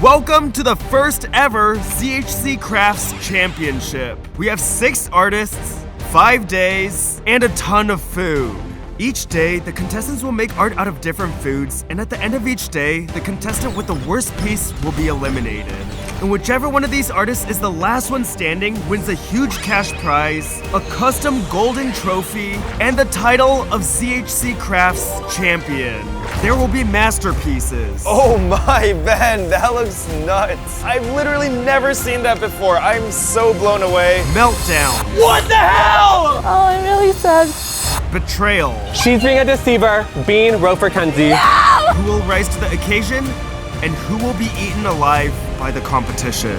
Welcome to the first ever ZHC Crafts Championship. We have 6 artists, 5 days, and a ton of food. Each day, the contestants will make art out of different foods, and at the end of each day, the contestant with the worst piece will be eliminated. And whichever one of these artists is the last one standing wins a huge cash prize, a custom golden trophy, and the title of ZHC Crafts Champion. There will be masterpieces. Oh my, Ben, that looks nuts. I've literally never seen that before. I'm so blown away. Meltdown. What the hell? Oh, I'm really sad. Betrayal. She's being a deceiver, being Rofer Kenzie. No! Who will rise to the occasion and who will be eaten alive by the competition.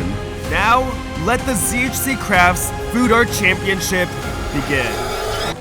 Now, let the ZHC Crafts Food Art Championship begin.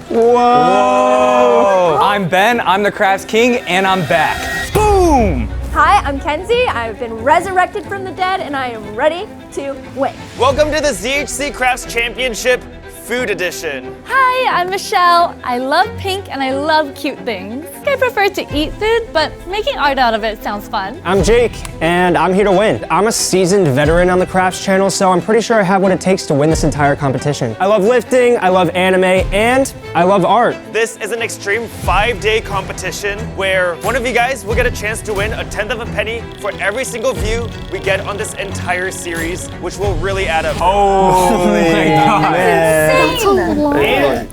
Whoa! I'm Ben, I'm the Crafts King, and I'm back. Boom! Hi, I'm Kenzie. I've been resurrected from the dead and I am ready to win. Welcome to the ZHC Crafts Championship Food Edition. Hi, I'm Michelle. I love pink and I love cute things. I prefer to eat food, but making art out of it sounds fun. I'm Jake, and I'm here to win. I'm a seasoned veteran on the Crafts channel, so I'm pretty sure I have what it takes to win this entire competition. I love lifting, I love anime, and I love art. This is an extreme 5-day competition where one of you guys will get a chance to win a 1/10 of a penny for every single view we get on this entire series, which will really add up. Oh my God. And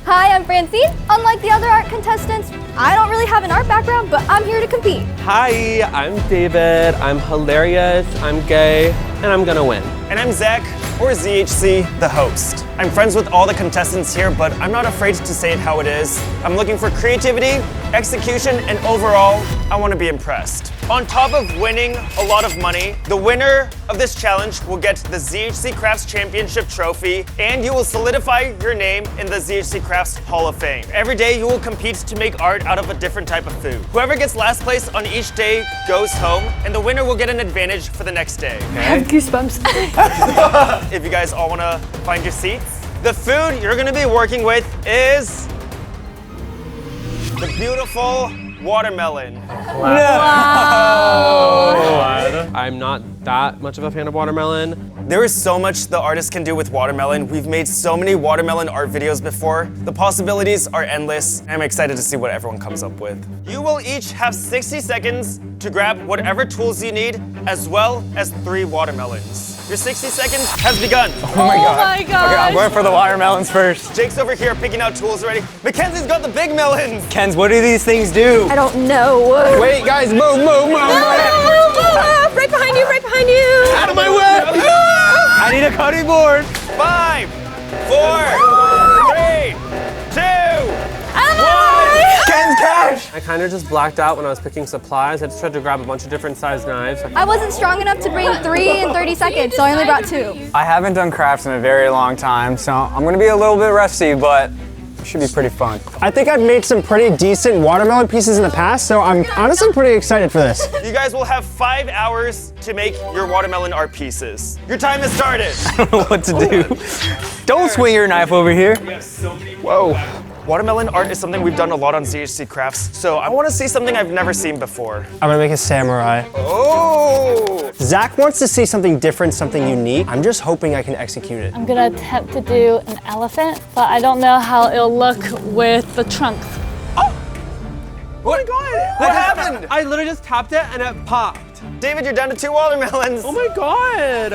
Hi, I'm Francine. Unlike the other art contestants, I don't really have an art background, but I'm here to compete. Hi, I'm David. I'm hilarious, I'm gay, and I'm gonna win. And I'm Zach, or ZHC, the host. I'm friends with all the contestants here, but I'm not afraid to say it how it is. I'm looking for creativity, execution, and overall, I want to be impressed. On top of winning a lot of money, the winner of this challenge will get the ZHC Crafts Championship trophy, and you will solidify your name in the ZHC Crafts Hall of Fame. Every day, you will compete to make art out of a different type of food. Whoever gets last place on each day goes home, and the winner will get an advantage for the next day. I have goosebumps. If you guys all want to find your seats, the food you're going to be working with is the beautiful watermelon. I'm not that much of a fan of watermelon. There is so much the artist can do with watermelon. We've made so many watermelon art videos before. The possibilities are endless. I'm excited to see what everyone comes up with. You will each have 60 seconds to grab whatever tools you need, as well as 3 watermelons. Your 60 seconds has begun. Oh my god. Okay, I'm going for the watermelons first. Jake's over here picking out tools already. Mackenzie's got the big melons. Kenz, what do these things do? I don't know. Wait, guys, move. Right behind you, right behind you. Out of my way! I need a cutting board. 5, 4, 3, 2, 1. Ken's cash! I kind of just blacked out when I was picking supplies. I just tried to grab a bunch of different sized knives. I wasn't strong enough to bring 3 in 30 seconds, so I only brought 2. I haven't done crafts in a very long time, so I'm gonna be a little bit rusty, but it should be pretty fun. I think I've made some pretty decent watermelon pieces in the past, so I'm honestly pretty excited for this. You guys will have 5 hours to make your watermelon art pieces. Your time has started. I don't know what to do. Don't swing your knife over here. Whoa. Watermelon art is something we've done a lot on ZHC Crafts, so I want to see something I've never seen before. I'm gonna make a samurai. Oh! Zach wants to see something different, something unique. I'm just hoping I can execute it. I'm gonna attempt to do an elephant, but I don't know how it'll look with the trunks. Oh my god! What happened? I literally just tapped it and it popped. David, you're down to 2 watermelons. Oh my god!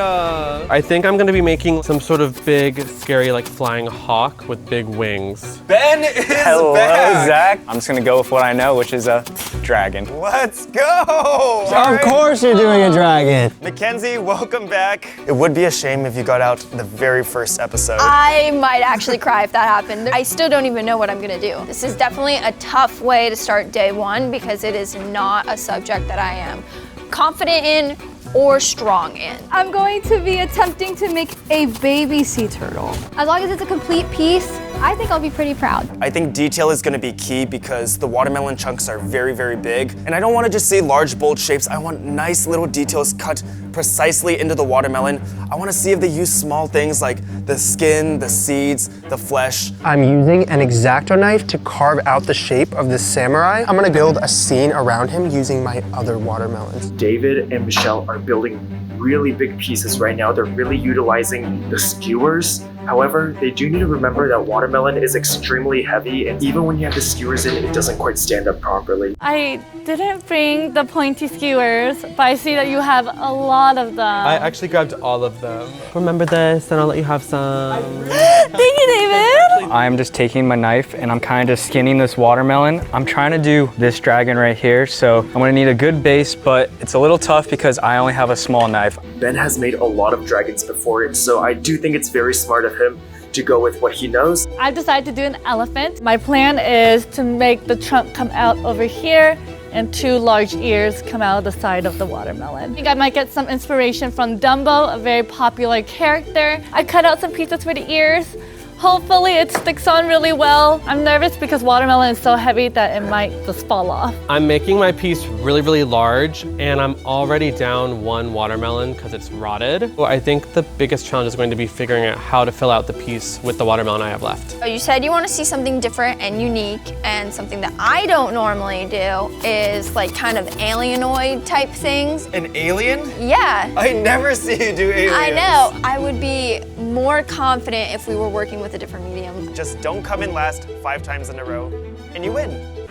I think I'm gonna be making some sort of big, scary, like flying hawk with big wings. Ben is Hello, back. Zach. I'm just gonna go with what I know, which is a dragon. Let's go! Of course you're doing a dragon. Mackenzie, welcome back. It would be a shame if you got out the very first episode. I might actually cry if that happened. I still don't even know what I'm gonna do. This is definitely a tough way to start day 1 because it is not a subject that I am confident in or strong in. I'm going to be attempting to make a baby sea turtle. As long as it's a complete piece, I think I'll be pretty proud. I think detail is gonna be key because the watermelon chunks are very, very big. And I don't wanna just see large, bold shapes. I want nice little details cut precisely into the watermelon. I wanna see if they use small things like the skin, the seeds, the flesh. I'm using an X-Acto knife to carve out the shape of this samurai. I'm gonna build a scene around him using my other watermelons. David and Michelle are building really big pieces right now. They're really utilizing the skewers. However, they do need to remember that watermelon is extremely heavy, and even when you have the skewers in, it doesn't quite stand up properly. I didn't bring the pointy skewers, but I see that you have a lot of them. I actually grabbed all of them. Remember this, and I'll let you have some. Thank you, David. I'm just taking my knife and I'm kind of skinning this watermelon. I'm trying to do this dragon right here, so I'm gonna need a good base, but it's a little tough because I only have a small knife. Ben has made a lot of dragons before, so I do think it's very smart of him to go with what he knows. I've decided to do an elephant. My plan is to make the trunk come out over here and 2 large ears come out of the side of the watermelon. I think I might get some inspiration from Dumbo, a very popular character. I cut out some pieces for the ears. Hopefully it sticks on really well. I'm nervous because watermelon is so heavy that it might just fall off. I'm making my piece really, really large, and I'm already down 1 watermelon because it's rotted. Well, I think the biggest challenge is going to be figuring out how to fill out the piece with the watermelon I have left. You said you want to see something different and unique, and something that I don't normally do is like kind of alienoid type things. An alien? Yeah. I never see you do aliens. I know. I would be more confident if we were working with a different medium. Just don't come in last 5 times in a row, and you win.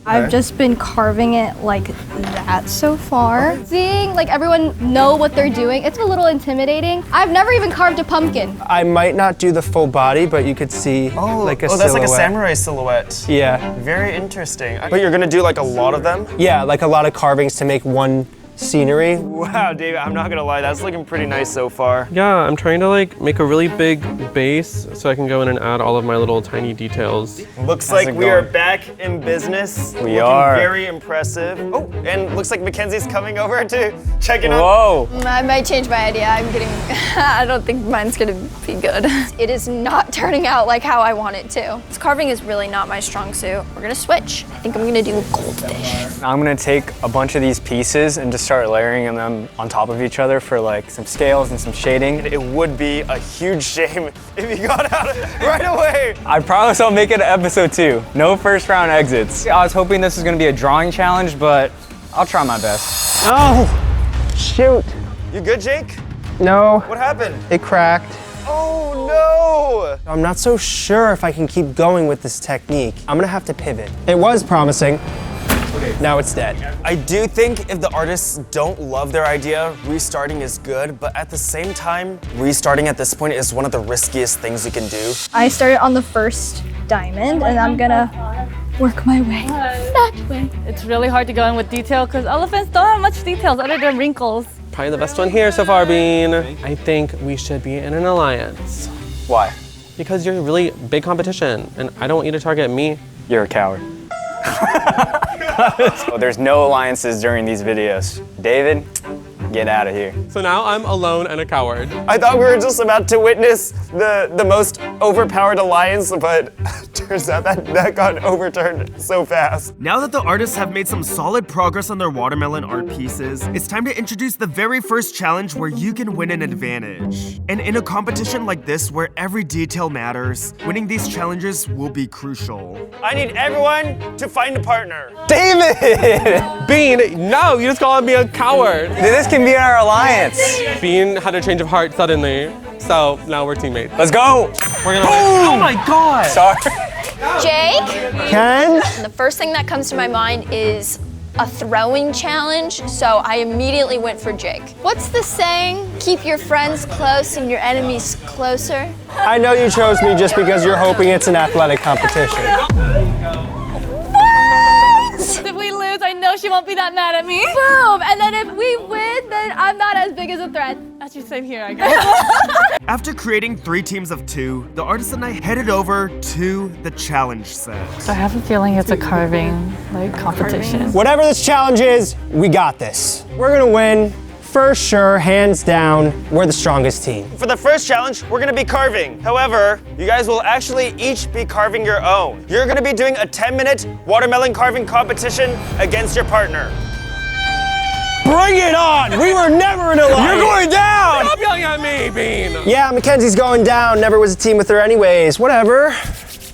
I've just been carving it like that so far. Seeing like everyone know what they're doing, it's a little intimidating. I've never even carved a pumpkin. I might not do the full body, but you could see like a silhouette. That's like a samurai silhouette. Yeah. Very interesting. But you're gonna do like a lot of them? Yeah, like a lot of carvings to make one scenery. Wow, David, I'm not gonna lie, that's looking pretty nice so far. Yeah, I'm trying to like make a really big base so I can go in and add all of my little tiny details. Looks How's like it we are going? back in business. We are. Very impressive. Oh, and looks like Mackenzie's coming over to check in on. Whoa. I might change my idea. I don't think mine's gonna be good. It is not turning out like how I want it to. This carving is really not my strong suit. We're gonna switch. I think I'm gonna do goldfish. I'm gonna take a bunch of these pieces and just start layering them on top of each other for like some scales and some shading. It would be a huge shame if you got out right away. I promise I'll make it to episode 2. No first round exits. I was hoping this was gonna be a drawing challenge, but I'll try my best. Oh, shoot. You good, Jake? No, What happened? it cracked. Oh no! I'm not so sure if I can keep going with this technique. I'm gonna have to pivot. It was promising. Now it's dead. I do think if the artists don't love their idea, restarting is good, but at the same time, restarting at this point is one of the riskiest things you can do. I started on the first diamond and I'm gonna work my way that way. It's really hard to go in with detail because elephants don't have much details other than wrinkles. Probably the best one here so far, Bean. I think we should be in an alliance Why? because you're a really big competition, and I don't want you to target me. You're a coward. So there's no alliances during these videos. David, get out of here. So now I'm alone and a coward. I thought we were just about to witness the most overpowered alliance, but turns out that got overturned so fast. Now that the artists have made some solid progress on their watermelon art pieces, it's time to introduce the very first challenge where you can win an advantage. And in a competition like this where every detail matters, winning these challenges will be crucial. I need everyone to find a partner. David! Bean, no, you just called me a coward. This can be our alliance. Bean had a change of heart suddenly, so now we're teammates. Let's go. We're gonna win. Oh my god! Sorry. Jake, Ken? the first thing that comes to my mind is a throwing challenge, so I immediately went for Jake. What's the saying? Keep your friends close and your enemies closer. I know you chose me just because you're hoping it's an athletic competition. If we lose, I know she won't be that mad at me. Boom! And then if we win, then I'm not as big as a threat. That's your same here, I guess. After creating 3 teams of 2, the artists and I headed over to the challenge set. I have a feeling it's a carving competition. Whatever this challenge is, we got this. We're gonna win. For sure, hands down, we're the strongest team. For the first challenge, we're gonna be carving. However, you guys will actually each be carving your own. You're gonna be doing a 10-minute watermelon carving competition against your partner. Bring it on! We were never in a line. You're going down! Stop yelling at me, Bean! Yeah, Mackenzie's going down. Never was a team with her anyways. Whatever.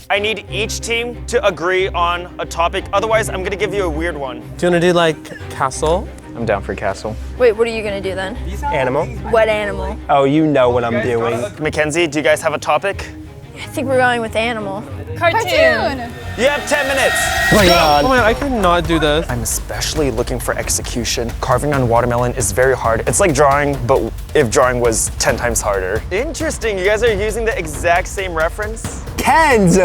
I need each team to agree on a topic, otherwise I'm gonna give you a weird one. Do you wanna do like castle? I'm down for castle. Wait, what are you gonna do then? Animal. What animal? Oh, you know what I'm doing. Mackenzie, do you guys have a topic? I think we're going with animal. Cartoon. You have 10 minutes. Bring it Oh on. man, I cannot do this. I'm especially looking for execution. Carving on watermelon is very hard. It's like drawing, but if drawing was 10 times harder. Interesting, you guys are using the exact same reference? Ken's!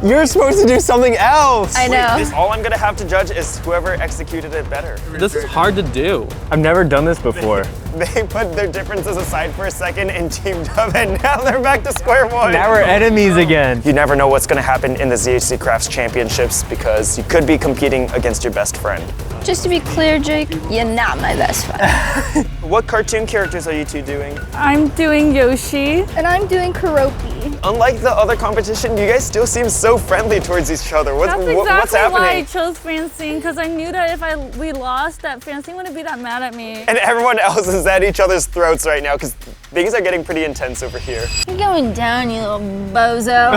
You're supposed to do something else. I know. This, all I'm gonna have to judge is whoever executed it better. This is hard to do. I've never done this before. They put their differences aside for a second and teamed up, and now they're back to square one. Now we're enemies again. You never know what's gonna happen in the ZHC Crafts Championships because you could be competing against your best friend. Just to be clear, Jake, you're not my best friend. What cartoon characters are you two doing? I'm doing Yoshi. And I'm doing Karopi. Unlike the other competition, you guys still seem so friendly towards each other. That's What's exactly why I happening? chose Francine, because I knew that if we lost, that Francine wouldn't be that mad at me. And everyone else is at each other's throats right now because things are getting pretty intense over here. You're going down, you little bozo.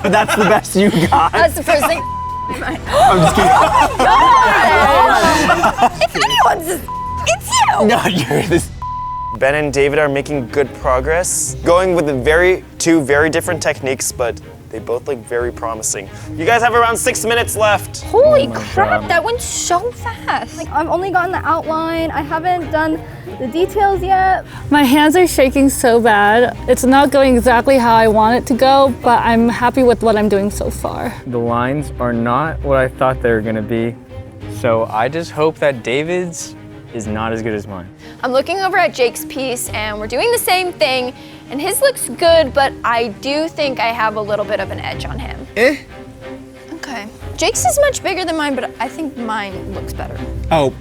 That's the best you got. That's the first thing. I'm just kidding. If anyone's, it's you. No, you're this. Ben and David are making good progress, going with two very different techniques, but they both look very promising. You guys have around 6 minutes left. Holy crap, that went so fast. Like, I've only gotten the outline. I haven't done the details yet. My hands are shaking so bad. It's not going exactly how I want it to go, but I'm happy with what I'm doing so far. The lines are not what I thought they were gonna be. So I just hope that David's is not as good as mine. I'm looking over at Jake's piece and we're doing the same thing, and his looks good, but I do think I have a little bit of an edge on him. Okay. Jake's is much bigger than mine, but I think mine looks better. Oh.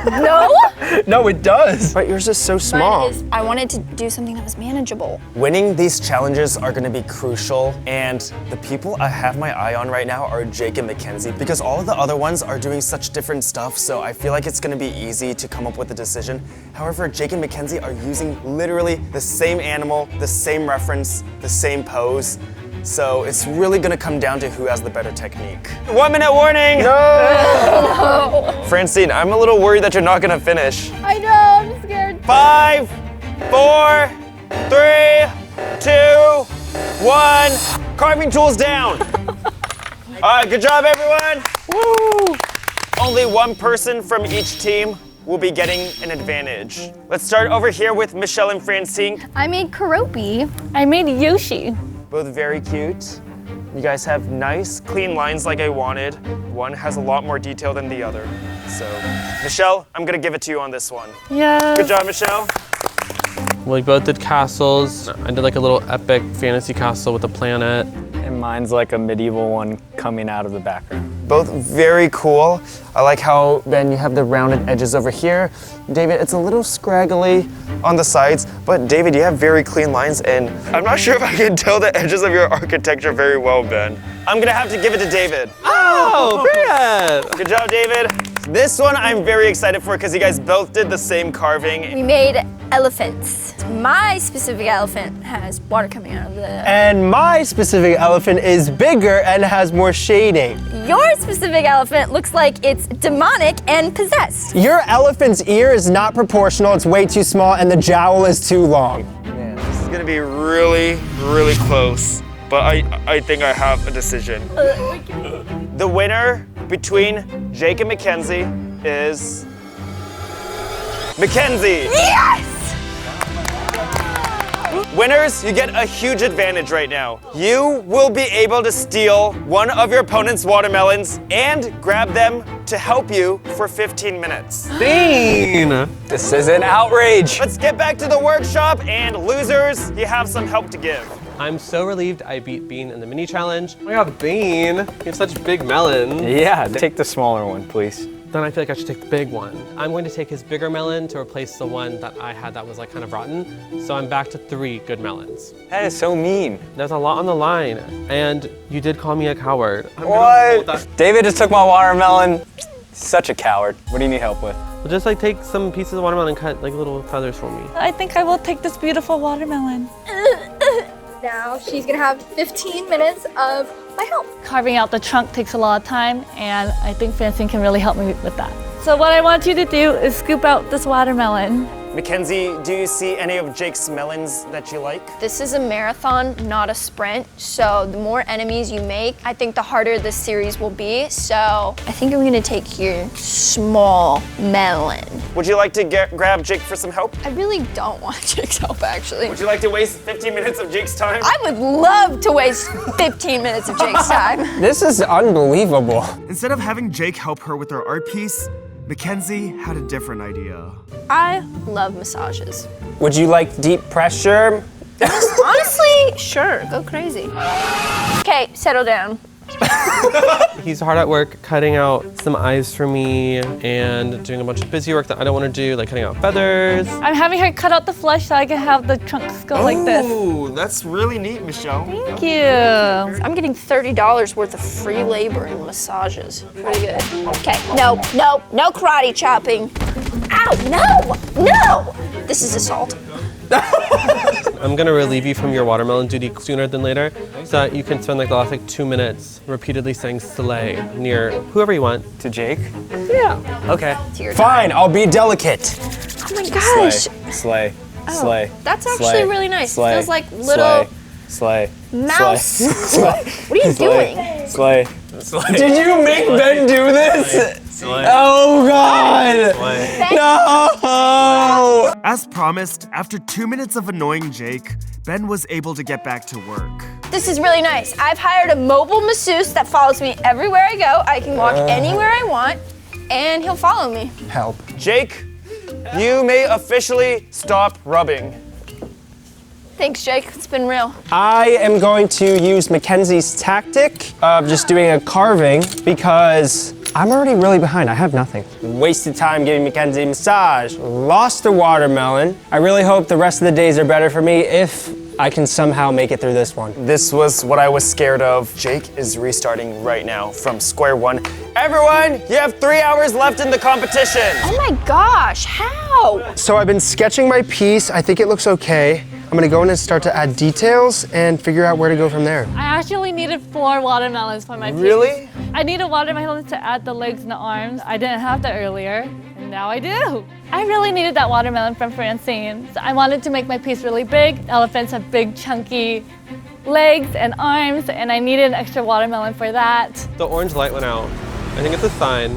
No? No, it does. But yours is so small. Mine is, I wanted to do something that was manageable. Winning these challenges are going to be crucial, and the people I have my eye on right now are Jake and Mackenzie, because all of the other ones are doing such different stuff, so I feel like it's going to be easy to come up with a decision. However, Jake and Mackenzie are using literally the same animal, the same reference, the same pose. So it's really gonna come down to who has the better technique. 1 minute warning! No! Francine, I'm a little worried that you're not gonna finish. I know, I'm scared. 5, 4, 3, 2, 1. Carving tools down. All right, good job, everyone. Woo! Only one person from each team will be getting an advantage. Let's start over here with Michelle and Francine. I made Karopi. I made Yoshi. Both very cute. You guys have nice, clean lines like I wanted. One has a lot more detail than the other. So, Michelle, I'm gonna give it to you on this one. Yeah. Good job, Michelle. We both did castles. I did like a little epic fantasy castle with a planet. And mine's like a medieval one coming out of the background. Both very cool. I like how, Ben, you have the rounded edges over here. David, it's a little scraggly on the sides, but David, you have very clean lines, and I'm not sure if I can tell the edges of your architecture very well, Ben. I'm gonna have to give it to David. Oh, brilliant! Good job, David. This one I'm very excited for because you guys both did the same carving. We made elephants. My specific elephant has water coming out of the... And my specific elephant is bigger and has more shading. Your specific elephant looks like it's demonic and possessed. Your elephant's ear is not proportional, it's way too small, and the jowl is too long. Man, this is gonna be really, really close, but I think I have a decision. The winner between Jake and Mackenzie is Mackenzie. Yes! Winners, you get a huge advantage right now. You will be able to steal one of your opponent's watermelons and grab them to help you for 15 minutes. Bean! This is an outrage. Let's get back to the workshop, and losers, you have some help to give. I'm so relieved I beat Bean in the mini challenge. Oh my god, Bean! You have such big melons. Yeah, take the smaller one, please. Then I feel like I should take the big one. I'm going to take his bigger melon to replace the one that I had that was like kind of rotten. So I'm back to 3 good melons. That is so mean. There's a lot on the line, and you did call me a coward. I'm gonna hold that. David just took my watermelon. Such a coward. What do you need help with? Well, just like take some pieces of watermelon and cut like little feathers for me. I think I will take this beautiful watermelon. Now she's gonna have 15 minutes of my help. Carving out the trunk takes a lot of time, and I think Francine can really help me with that. So what I want you to do is scoop out this watermelon. Mackenzie, do you see any of Jake's melons that you like? This is a marathon, not a sprint. So the more enemies you make, I think the harder this series will be. So I think I'm gonna take your small melon. Would you like to grab Jake for some help? I really don't want Jake's help, actually. Would you like to waste 15 minutes of Jake's time? I would love to waste 15 minutes of Jake's time. This is unbelievable. Instead of having Jake help her with her art piece, Mackenzie had a different idea. I love massages. Would you like deep pressure? Honestly, sure, go crazy. Okay, settle down. He's hard at work cutting out some eyes for me and doing a bunch of busy work that I don't want to do, like cutting out feathers. I'm having her cut out the flesh so I can have the trunks go like this. Ooh, that's really neat, Michelle. Thank you. I'm getting $30 worth of free labor and massages. Pretty good. Okay, no karate chopping. Ow, no! This is assault. I'm gonna relieve you from your watermelon duty sooner than later so that you can spend like the last 2 minutes repeatedly saying slay near whoever you want. To Jake? Yeah. Okay. To your Fine, I'll be delicate. Oh my gosh. Slay. Oh, that's actually really nice. It feels like little Slay. mouse. Slay. What are you doing? Slay. Did you make Ben do this? Oh God! No! As promised, after 2 minutes of annoying Jake, Ben was able to get back to work. This is really nice. I've hired a mobile masseuse that follows me everywhere I go. I can walk anywhere I want, and he'll follow me. Help. Jake, you may officially stop rubbing. Thanks, Jake. It's been real. I am going to use Mackenzie's tactic of just doing a carving because I'm already really behind. I have nothing. Wasted time giving Mackenzie a massage. Lost the watermelon. I really hope the rest of the days are better for me if I can somehow make it through this one. This was what I was scared of. Jake is restarting right now from square one. Everyone, you have 3 hours left in the competition. Oh my gosh, how? So I've been sketching my piece. I think it looks okay. I'm gonna go in and start to add details and figure out where to go from there. I actually needed 4 watermelons for my piece. Really? I needed watermelons to add the legs and the arms. I didn't have that earlier, and now I do. I really needed that watermelon from Francine. So I wanted to make my piece really big. Elephants have big, chunky legs and arms, and I needed an extra watermelon for that. The orange light went out. I think it's a sign.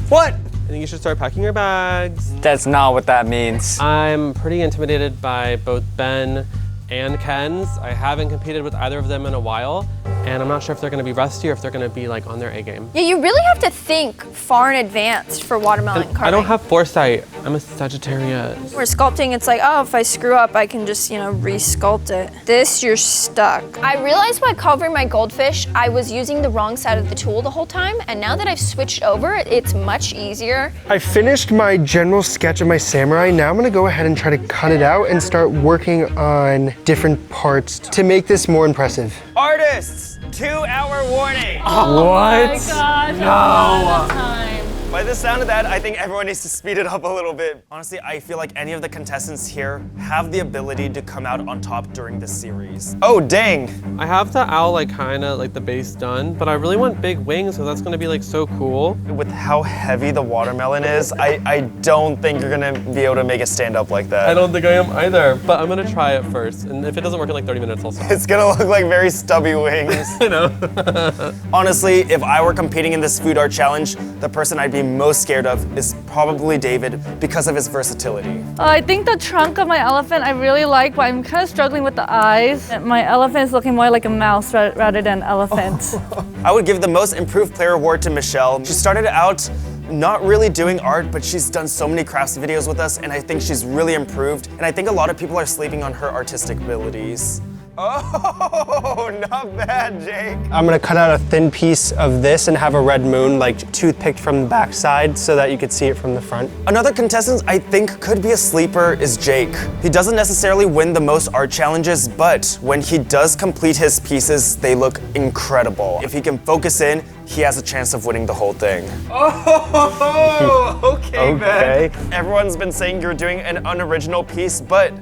What? I think you should start packing your bags. That's not what that means. I'm pretty intimidated by both Ben and Ken's. I haven't competed with either of them in a while, and I'm not sure if they're gonna be rusty or if they're gonna be like on their A game. Yeah, you really have to think far in advance for watermelon carving. I don't have foresight. I'm a Sagittarius. We're sculpting, it's like, oh, if I screw up, I can just, re-sculpt it. This, you're stuck. I realized while covering my goldfish, I was using the wrong side of the tool the whole time, and now that I've switched over, it's much easier. I finished my general sketch of my samurai. Now I'm gonna go ahead and try to cut it out and start working on different parts to make this more impressive. Artists, 2-hour warning. Oh my gosh, no. By the sound of that, I think everyone needs to speed it up a little bit. Honestly, I feel like any of the contestants here have the ability to come out on top during this series. Oh, dang. I have the owl kinda the base done, but I really want big wings, so that's gonna be so cool. With how heavy the watermelon is, I don't think you're gonna be able to make it stand up like that. I don't think I am either, but I'm gonna try it first, and if it doesn't work in 30 minutes, I'll stop. It's gonna look like very stubby wings. I know. Honestly, if I were competing in this food art challenge, the person I'd be most scared of is probably David because of his versatility. I think the trunk of my elephant I really like, but I'm kind of struggling with the eyes. My elephant is looking more like a mouse rather than an elephant. I would give the most improved player award to Michelle. She started out not really doing art, but she's done so many crafts videos with us, and I think she's really improved. And I think a lot of people are sleeping on her artistic abilities. Oh, not bad, Jake. I'm gonna cut out a thin piece of this and have a red moon toothpicked from the backside so that you could see it from the front. Another contestant I think could be a sleeper is Jake. He doesn't necessarily win the most art challenges, but when he does complete his pieces, they look incredible. If he can focus in, he has a chance of winning the whole thing. Oh, okay, man. Everyone's been saying you're doing an unoriginal piece, but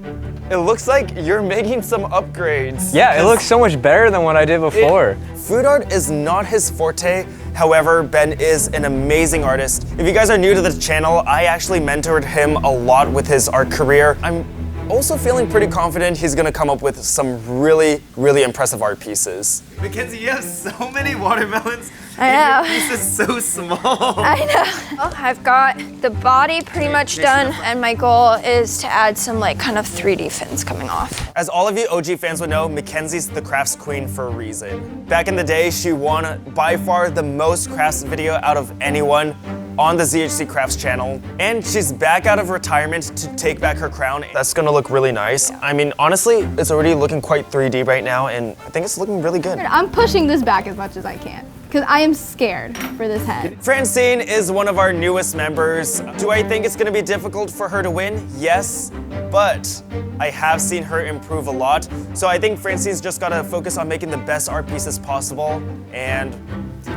it looks like you're making some upgrades. Yeah, it looks so much better than what I did before. Food art is not his forte, However, Ben is an amazing artist. If you guys are new to the channel, I actually mentored him a lot with his art career. I'm also feeling pretty confident he's gonna come up with some really, really impressive art pieces. Mackenzie, you have so many watermelons. I know. And your piece is so small. I know. Well, I've got the body pretty much done, and my goal is to add some like kind of 3D fins coming off. As all of you OG fans would know, Mackenzie's the crafts queen for a reason. Back in the day, she won by far the most crafts video out of anyone on the ZHC Crafts channel, and she's back out of retirement to take back her crown. That's gonna look really nice. I mean, honestly, it's already looking quite 3D right now, and I think it's looking really good. I'm pushing this back as much as I can because I am scared for this head. Francine is one of our newest members. Do I think it's gonna be difficult for her to win? Yes, but I have seen her improve a lot. So I think Francine's just gotta focus on making the best art pieces possible and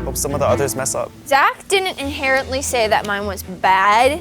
hope some of the others mess up. Zach didn't inherently say that mine was bad,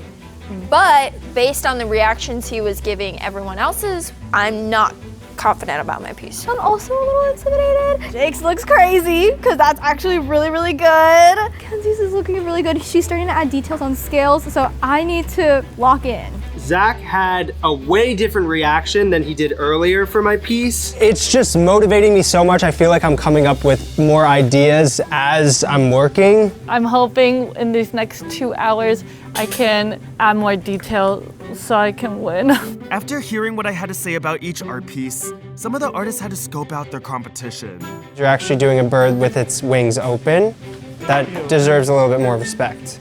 but based on the reactions he was giving everyone else's, I'm not confident about my piece. I'm also a little intimidated. Jake's looks crazy because that's actually really, really good. Kenzie's is looking really good. She's starting to add details on scales, so I need to lock in. Zach had a way different reaction than he did earlier for my piece. It's just motivating me so much. I feel like I'm coming up with more ideas as I'm working. I'm hoping in these next 2 hours I can add more detail so I can win. After hearing what I had to say about each art piece, some of the artists had to scope out their competition. You're actually doing a bird with its wings open. That deserves a little bit more respect.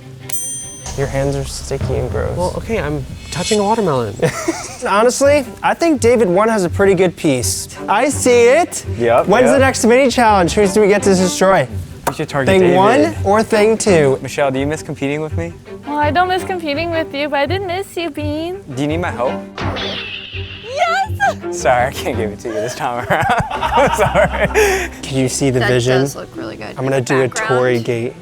Your hands are sticky and gross. Well, okay, I'm touching a watermelon. Honestly, I think David 1 has a pretty good piece. I see it. Yep. When's the next mini challenge? Who do we get to destroy? We should target Thing David. 1 or thing 2? Michelle, do you miss competing with me? Well, I don't miss competing with you, but I did miss you, Bean. Do you need my help? Yes! Sorry, I can't give it to you this time around. I'm sorry. Can you see the That vision? does look really good. I'm gonna do a Tory gate.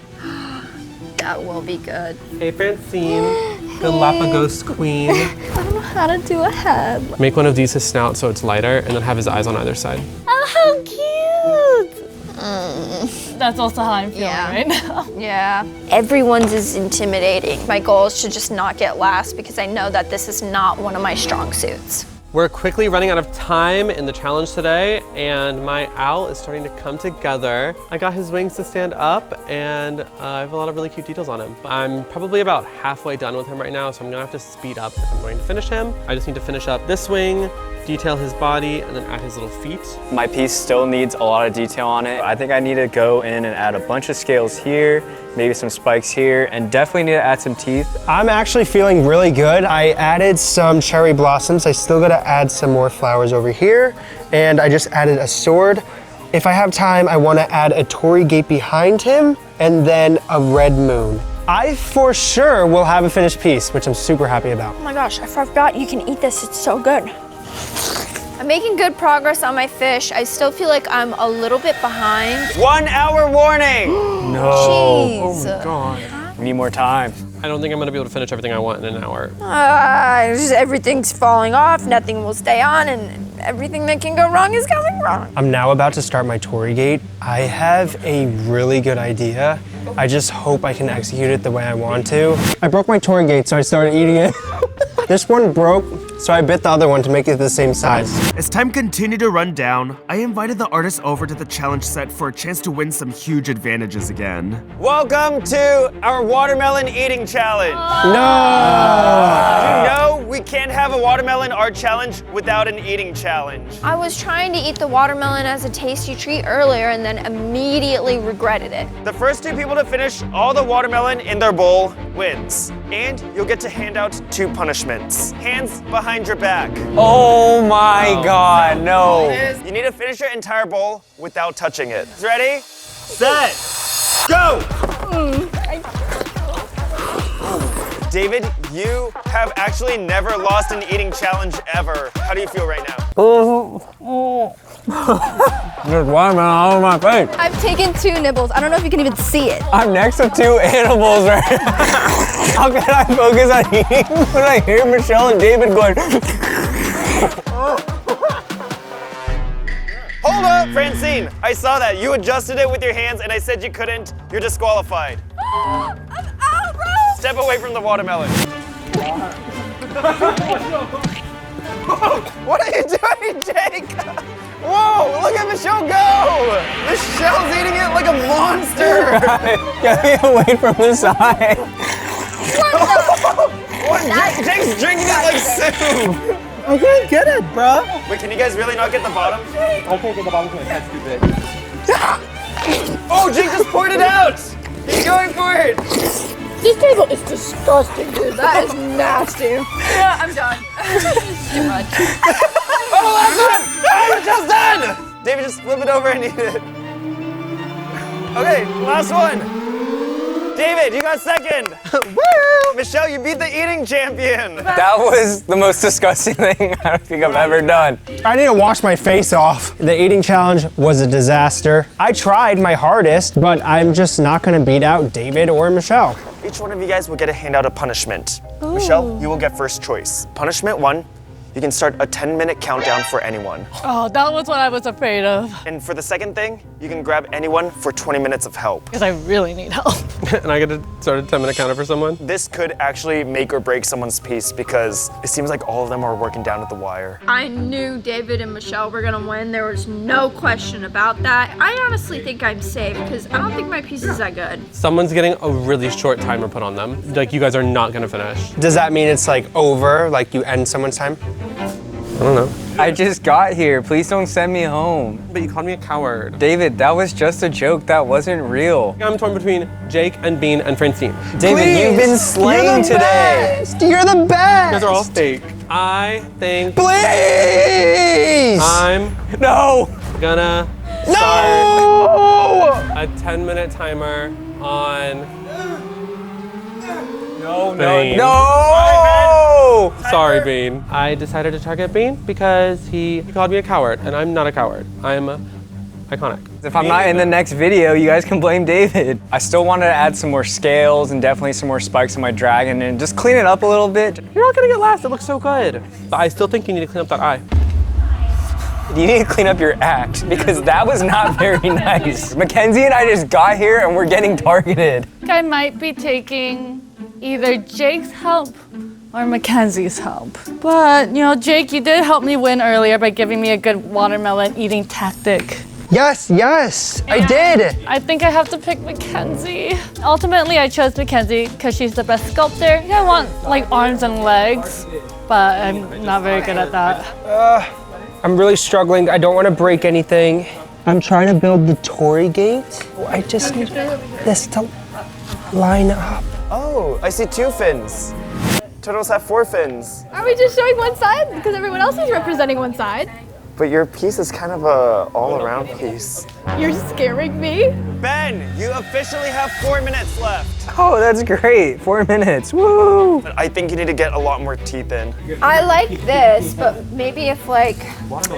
That will be good. Hey, Francine, Galapagos queen. I don't know how to do a head. Make one of these his snout so it's lighter, and then have his eyes on either side. Oh, how cute! That's also how I'm feeling Yeah. right now. Yeah. Everyone's is intimidating. My goal is to just not get last because I know that this is not one of my strong suits. We're quickly running out of time in the challenge today, and my owl is starting to come together. I got his wings to stand up, and I have a lot of really cute details on him. I'm probably about halfway done with him right now, so I'm gonna have to speed up if I'm going to finish him. I just need to finish up this wing, detail his body, and then add his little feet. My piece still needs a lot of detail on it. I think I need to go in and add a bunch of scales here, maybe some spikes here, and definitely need to add some teeth. I'm actually feeling really good. I added some cherry blossoms. I still gotta add some more flowers over here, and I just added a sword. If I have time, I wanna add a Tory gate behind him, and then a red moon. I for sure will have a finished piece, which I'm super happy about. Oh my gosh, I forgot you can eat this. It's so good. I'm making good progress on my fish. I still feel like I'm a little bit behind. 1 hour warning! Jeez. We need more time. I don't think I'm gonna be able to finish everything I want in an hour. Everything's falling off, nothing will stay on, and everything that can go wrong is going wrong. I'm now about to start my Tory gate. I have a really good idea. I just hope I can execute it the way I want to. I broke my Tory gate, so I started eating it. This one broke, so I bit the other one to make it the same size. As time continued to run down, I invited the artists over to the challenge set for a chance to win some huge advantages again. Welcome to our watermelon eating challenge. No! You know, we can't have a watermelon art challenge without an eating challenge. I was trying to eat the watermelon as a tasty treat earlier and then immediately regretted it. The first 2 people to finish all the watermelon in their bowl wins. And you'll get to hand out 2 punishments. Hands behind your back. Oh my God, no. You need to finish your entire bowl without touching it. Ready? Set, go! David, you have actually never lost an eating challenge ever. How do you feel right now? There's watermelon all over my face. I've taken 2 nibbles. I don't know if you can even see it. I'm next to 2 animals right now. How can I focus on eating when I hear Michelle and David going? Hold up! Francine, I saw that. You adjusted it with your hands and I said you couldn't. You're disqualified. I'm out, bro! Step away from the watermelon. What are you doing, Jake? Whoa, look at Michelle go! Michelle's eating it like a monster! Get me away from the side. What? Jake's drinking it like soup! I can't get it, bro. Wait, can you guys really not get the bottom? I can't get the bottom because my head's too big. Oh, Jake just poured it out! He's going for it! This table is disgusting, dude. That is nasty. Yeah, I'm done. Too much. Oh, last one! Oh, Michelle's done! David, just flip it over and eat it. Okay, last one. David, you got second. Woo! Michelle, you beat the eating champion. That was the most disgusting thing I think I've ever done. I need to wash my face off. The eating challenge was a disaster. I tried my hardest, but I'm just not gonna beat out David or Michelle. Each one of you guys will get a handout of punishment. Michelle, you will get first choice. Punishment 1, you can start a 10-minute countdown for anyone. Oh, that was what I was afraid of. And for the second thing, you can grab anyone for 20 minutes of help. Because I really need help. And I get to start a 10-minute counter for someone? This could actually make or break someone's piece because it seems like all of them are working down at the wire. I knew David and Michelle were gonna win. There was no question about that. I honestly think I'm safe because I don't think my piece is that good. Someone's getting a really short timer put on them. Like, you guys are not gonna finish. Does that mean it's like over, like you end someone's time? I don't know. I just got here. Please don't send me home. But you called me a coward. David, that was just a joke. That wasn't real. I'm torn between Jake and Bean and Francine. David, you've been slain today. You're the best! You guys are all fake. I think Please! I'm No! gonna No! start a 10-minute timer on Bean. No! Sorry, Bean. I decided to target Bean because he called me a coward, and I'm not a coward. I'm iconic. If I'm not in the next video, you guys can blame David. I still wanted to add some more scales and definitely some more spikes on my dragon and just clean it up a little bit. You're not gonna get last. It looks so good. But I still think you need to clean up that eye. You need to clean up your act because that was not very nice. Mackenzie and I just got here and we're getting targeted. I might be taking either Jake's help or Mackenzie's help. But, you know, Jake, you did help me win earlier by giving me a good watermelon eating tactic. Yes, yes, I did. I think I have to pick Mackenzie. Ultimately, I chose Mackenzie because she's the best sculptor. I want like arms and legs, but I'm not very good at that. I'm really struggling. I don't want to break anything. I'm trying to build the Tory gate. I just need this to line up. Oh, I see 2 fins. Turtles have 4 fins. Are we just showing one side? Because everyone else is representing one side. But your piece is kind of a all-around piece. You're scaring me. Ben, you officially have 4 minutes left. Oh, that's great. 4 minutes. Woo! But I think you need to get a lot more teeth in. I like this, but maybe if like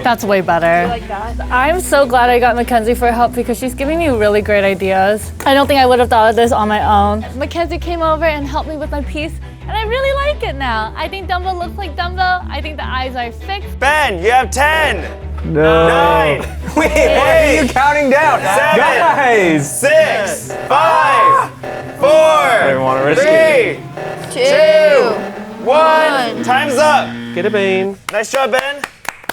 That's way better. like that. I'm so glad I got Mackenzie for help because she's giving me really great ideas. I don't think I would have thought of this on my own. Mackenzie came over and helped me with my piece, and I really like it now. I think Dumbo looks like Dumbo. I think the eyes are fixed. Ben, you have 10. No. 9. Wait, why are you counting down? 7. Guys! 6. 5. 4. didn't want to risk 3. 2. 1. Time's up. Get a Bean. Nice job, Ben.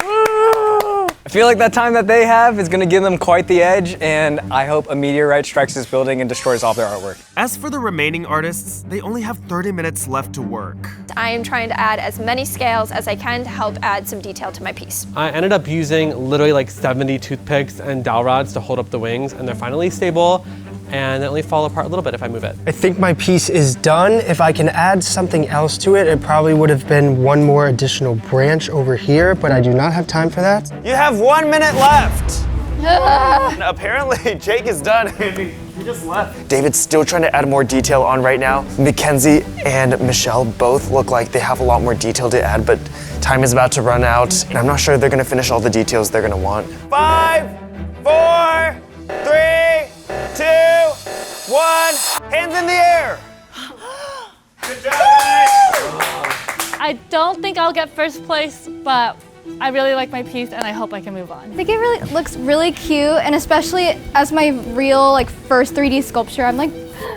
I feel like that time that they have is gonna give them quite the edge, and I hope a meteorite strikes this building and destroys all their artwork. As for the remaining artists, they only have 30 minutes left to work. I am trying to add as many scales as I can to help add some detail to my piece. I ended up using literally like 70 toothpicks and dowel rods to hold up the wings, and they're finally stable, and they only fall apart a little bit if I move it. I think my piece is done. If I can add something else to it, it probably would have been one more additional branch over here, but I do not have time for that. You have 1 minute left. And apparently, Jake is done. He just left. David's still trying to add more detail on right now. Mackenzie and Michelle both look like they have a lot more detail to add, but time is about to run out, and I'm not sure they're gonna finish all the details they're gonna want. 5, 4, 3, 2, 1. Hands in the air. Good job, guys. I don't think I'll get first place, but I really like my piece and I hope I can move on. I think it really looks really cute, and especially as my real like first 3D sculpture, I'm like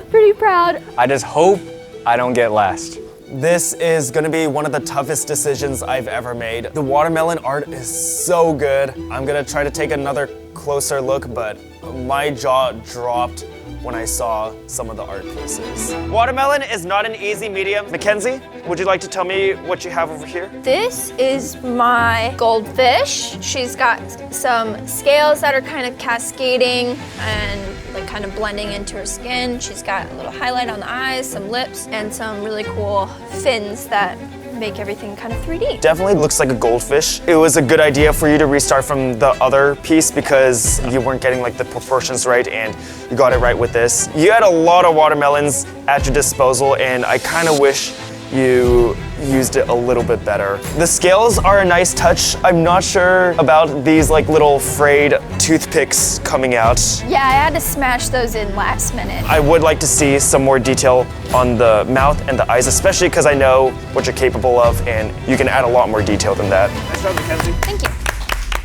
pretty proud. I just hope I don't get last. This is gonna be one of the toughest decisions I've ever made. The watermelon art is so good. I'm gonna try to take another closer look, but my jaw dropped when I saw some of the art pieces. Watermelon is not an easy medium. Mackenzie, would you like to tell me what you have over here? This is my goldfish. She's got some scales that are kind of cascading and like kind of blending into her skin. She's got a little highlight on the eyes, some lips, and some really cool fins that make everything kind of 3D. Definitely looks like a goldfish. It was a good idea for you to restart from the other piece because you weren't getting like the proportions right, and you got it right with this. You had a lot of watermelons at your disposal, and I kind of wish you used it a little bit better. The scales are a nice touch. I'm not sure about these like little frayed toothpicks coming out. Yeah, I had to smash those in last minute. I would like to see some more detail on the mouth and the eyes, especially because I know what you're capable of, and you can add a lot more detail than that. Nice job, Mackenzie. Thank you.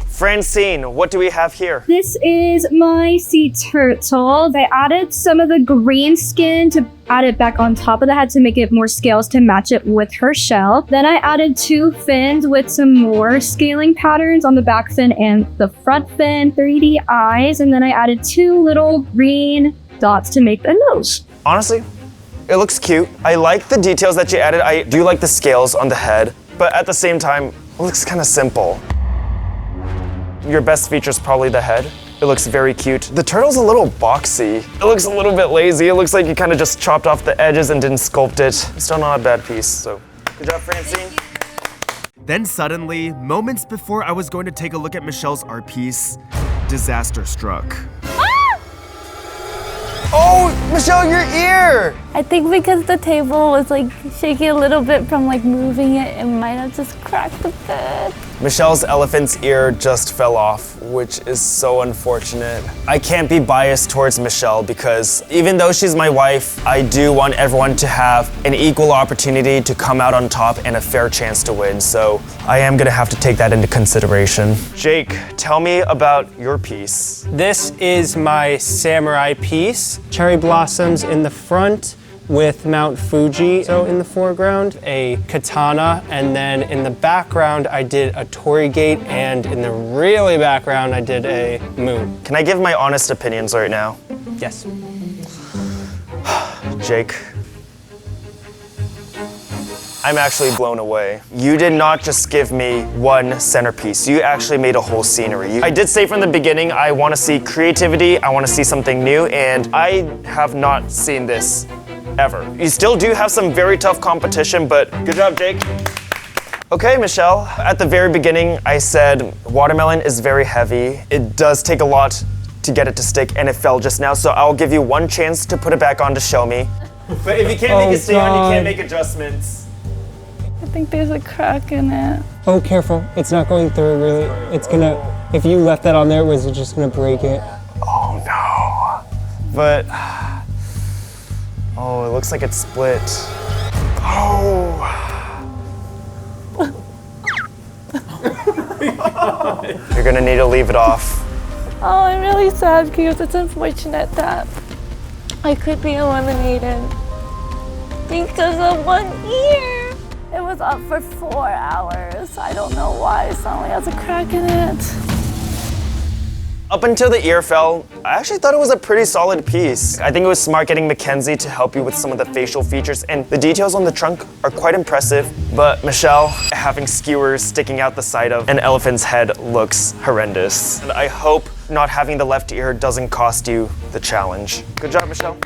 Francine, what do we have here? This is my sea turtle. I added some of the green skin to add it back on top of the head to make it more scales to match it with her shell. Then I added 2 fins with some more scaling patterns on the back fin and the front fin, 3D eyes, and then I added 2 little green dots to make the nose. Honestly, it looks cute. I like the details that you added. I do like the scales on the head, but at the same time, it looks kind of simple. Your best feature is probably the head. It looks very cute. The turtle's a little boxy. It looks a little bit lazy. It looks like you kind of just chopped off the edges and didn't sculpt it. Still not a bad piece, so good job, Francine. Then suddenly, moments before I was going to take a look at Michelle's art piece, disaster struck. Oh, Michelle, your ear! I think because the table was like shaking a little bit from like moving it, it might have just cracked a bit. Michelle's elephant's ear just fell off, which is so unfortunate. I can't be biased towards Michelle because even though she's my wife, I do want everyone to have an equal opportunity to come out on top and a fair chance to win, so I am gonna have to take that into consideration. Jake, tell me about your piece. This is my samurai piece. Cherry blossoms in the front with Mount Fuji so in the foreground, a katana, and then in the background I did a torii gate, and in the really background I did a moon. Can I give my honest opinions right now? Yes. Jake, I'm actually blown away. You did not just give me one centerpiece. You actually made a whole scenery. I did say from the beginning, I want to see creativity, I want to see something new, and I have not seen this ever. You still do have some very tough competition, but good job, Jake. Okay, Michelle, at the very beginning, I said watermelon is very heavy. It does take a lot to get it to stick, and it fell just now, so I'll give you one chance to put it back on to show me. But if you can't make it stay on, you can't make adjustments. I think there's a crack in it. Oh, careful. It's not going through really. It's gonna, if you left that on there, was it just gonna break it? Oh no. But, oh, it looks like it's split. Oh. You're gonna need to leave it off. Oh, I'm really sad because it's unfortunate that I could be eliminated because of one ear. It was up for 4 hours. I don't know why it suddenly has a crack in it. Up until the ear fell, I actually thought it was a pretty solid piece. I think it was smart getting Mackenzie to help you with some of the facial features, and the details on the trunk are quite impressive. But Michelle, having skewers sticking out the side of an elephant's head looks horrendous. And I hope not having the left ear doesn't cost you the challenge. Good job, Michelle.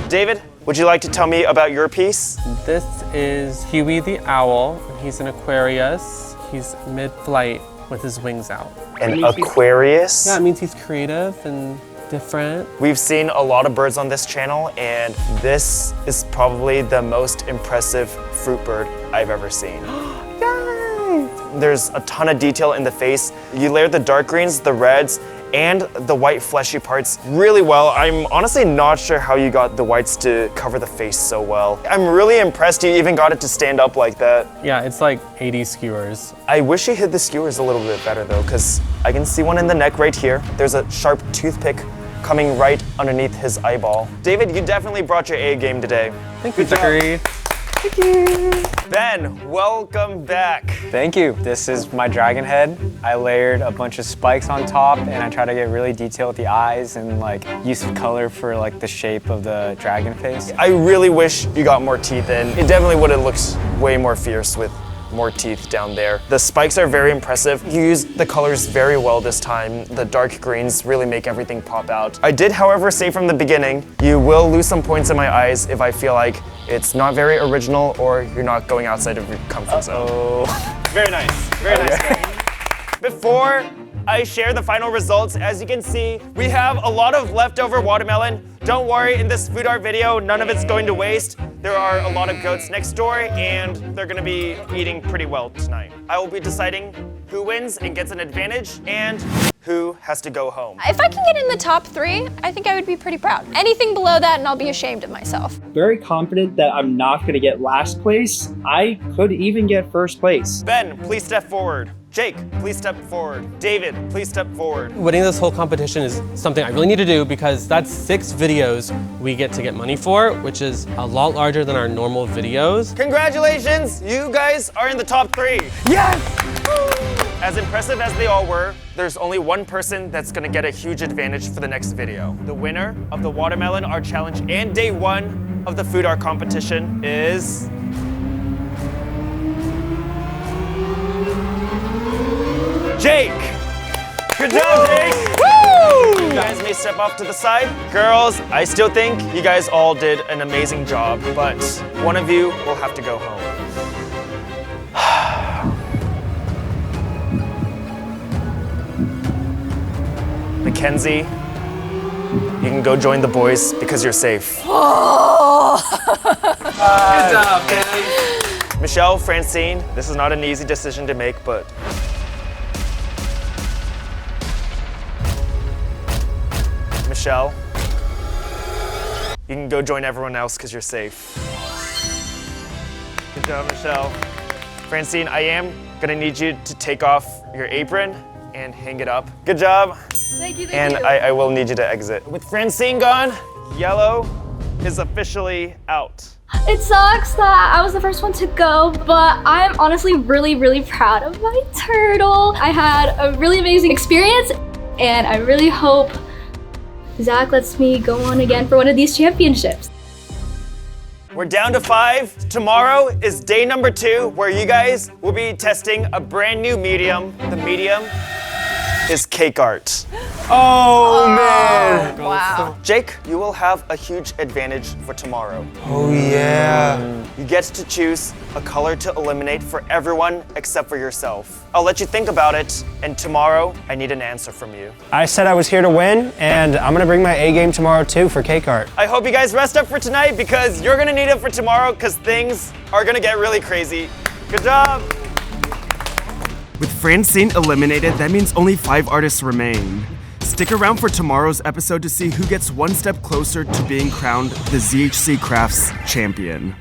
David, would you like to tell me about your piece? This is Huey the owl. He's an Aquarius. He's mid-flight with his wings out. An Aquarius? Yeah, it means he's creative and different. We've seen a lot of birds on this channel, and this is probably the most impressive fruit bird I've ever seen. Yay! There's a ton of detail in the face. You layered the dark greens, the reds, and the white fleshy parts really well. I'm honestly not sure how you got the whites to cover the face so well. I'm really impressed you even got it to stand up like that. Yeah, it's like 80 skewers. I wish you hid the skewers a little bit better though, because I can see one in the neck right here. There's a sharp toothpick coming right underneath his eyeball. David, you definitely brought your A game today. Thank you, Zachary. Thank you. Ben, welcome back. Thank you. This is my dragon head. I layered a bunch of spikes on top and I try to get really detailed with the eyes and like use of color for like the shape of the dragon face. I really wish you got more teeth in. It definitely would have looked way more fierce with more teeth down there. The spikes are very impressive. You used the colors very well this time. The dark greens really make everything pop out. I did, however, say from the beginning, you will lose some points in my eyes if I feel like it's not very original or you're not going outside of your comfort zone. Very nice, very nice. Before I share the final results, as you can see, we have a lot of leftover watermelon. Don't worry, in this food art video, none of it's going to waste. There are a lot of goats next door and they're gonna be eating pretty well tonight. I will be deciding who wins and gets an advantage and who has to go home. If I can get in the top 3, I think I would be pretty proud. Anything below that and I'll be ashamed of myself. Very confident that I'm not gonna get last place. I could even get first place. Ben, please step forward. Jake, please step forward. David, please step forward. Winning this whole competition is something I really need to do because that's 6 videos we get to get money for, which is a lot larger than our normal videos. Congratulations, you guys are in the top 3. Yes! As impressive as they all were, there's only one person that's gonna get a huge advantage for the next video. The winner of the Watermelon Art Challenge and day 1 of the food art competition is... Jake! Good job, Jake! Woo! You guys may step off to the side. Girls, I still think you guys all did an amazing job, but one of you will have to go home. Mackenzie, you can go join the boys because you're safe. Good job, man. Michelle, Francine, this is not an easy decision to make, but Michelle, you can go join everyone else because you're safe. Good job, Michelle. Francine, I am gonna need you to take off your apron and hang it up. Good job. Thank you, And I will need you to exit. With Francine gone, yellow is officially out. It sucks that I was the first one to go, but I'm honestly really, really proud of my turtle. I had a really amazing experience, and I really hope Zach lets me go on again for one of these championships. We're down to 5. Tomorrow is day number 2, where you guys will be testing a brand new medium. The medium is cake art. Oh, man. Wow. Jake, you will have a huge advantage for tomorrow. Oh, yeah. You get to choose a color to eliminate for everyone except for yourself. I'll let you think about it, and tomorrow I need an answer from you. I said I was here to win, and I'm gonna bring my A game tomorrow too for cake art. I hope you guys rest up for tonight because you're gonna need it for tomorrow because things are gonna get really crazy. Good job. With Francine eliminated, that means only 5 artists remain. Stick around for tomorrow's episode to see who gets one step closer to being crowned the ZHC Crafts Champion.